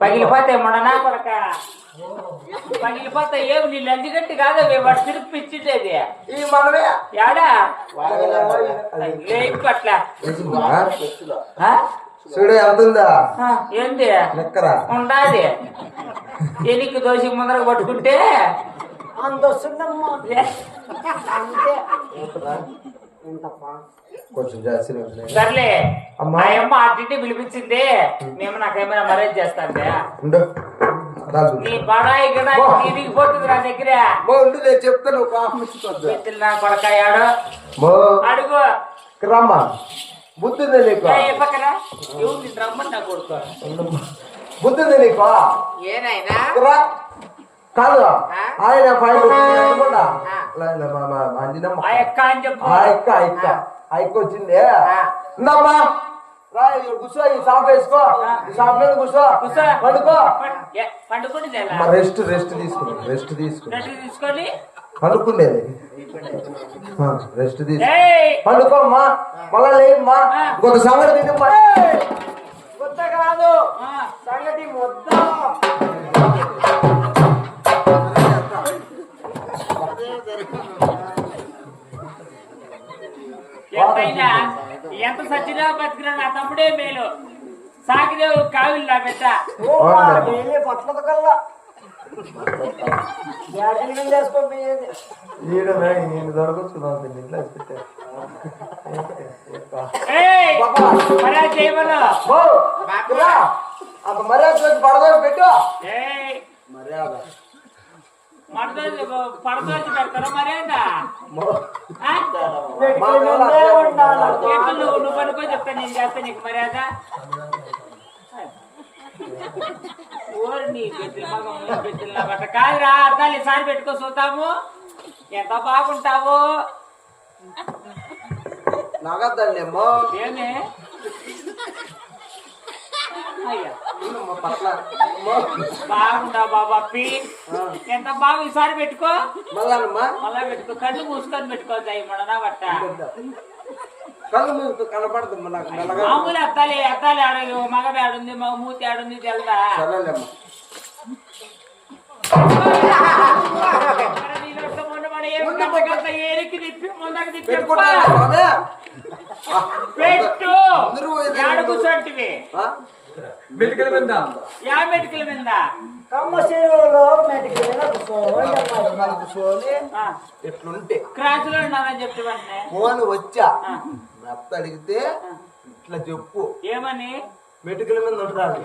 పగిలిపోతాయి మొన్న కొడక పగిలిపోతాయి. ఏమి నీళ్ళు ఎందుకంటే కాదు వాడు తిరిపిచ్చిండేది ఈ మనమే యాడా అట్లా చూడు ఎంతుందా ఏంది లెక్కరా ఉండాది. ఎనికి దోషి ముందర పట్టుకుంటే అంత వస్తుందమ్మా అంతే కొంచెం జాస్తి సర్లే మా అమ్మ అట్టింటి పిలిపించింది. మేము నాకేమైనా మరేజ్ చేస్తాంటే నీ బడాయి గిడాయి తిరిగిపోతుంది నా దగ్గర. చెప్తాను నా కొడకాయాడు అడుగు రమ్మా బుద్ధింది నీకు పక్కన ఎవరు రమ్మని నా కొడుకు బుద్ధింది నీకు ఏనాయనా కాదు ఆయన వచ్చింది ఇందమ్మా రా కూర్చో ఈ షాప్ వేసుకో ఈ షాప్ మీద కూర్చో పండుకో రెస్ట్ తీసుకొని పండుకుండేది రెస్ట్ తీసు పండుకోమ్మా మళ్ళా లేమ్మా ఇంకొక సంగతి తింటమ్మా ముద్ద కాదు సంగతి ముద్ద ఎంతైనా ఎంత సచ్చినా బతికినా నా తమ్ముడే మేలు. సాగిదేవు కావిల్ నా పెద్ద డైలీ పట్ల కల్లా చేసుకోపోయేది అంత మర్యాద పడదోసి పెట్టు మర్యాద పడదోసి పెడతారా మర్యాద నువ్వు పనుకో చెప్తా నేను చేస్తా నీకు మర్యాద. ఓరి నీ పెద్దలు మగ పెద్దలు నా బట్ట కాదురా అద్దాలు ఈసారి పెట్టుకో చూద్దాము ఎంత బాగుంటావు. నాగద్దాలేమో ఏమే బాగుంటావు బాబా ఎంత బాగు ఈసారి పెట్టుకో మళ్ళా పెట్టుకో కళ్ళు మూసుకొని పెట్టుకోవద్దాయి మొన్న బట్ట కనపడదు మామూలు అద్దాలి అద్దాలి ఆడదు మగ ఆడుంది మగ మూతి ఆడుంది తెలదా. ఏరికి తిప్పి ముందకు తిప్పి పెట్టు ఆడు కూర్చోంటివి మెడికల్ మీద యా మెడికల్ మీద ఎట్లుంటే క్రాస్ లో ఉన్నానని చెప్పి ఫోన్ వచ్చా మెత్త అడిగితే ఇట్లా చెప్పు ఏమని మెడికల్ మీద ఉంటాడు.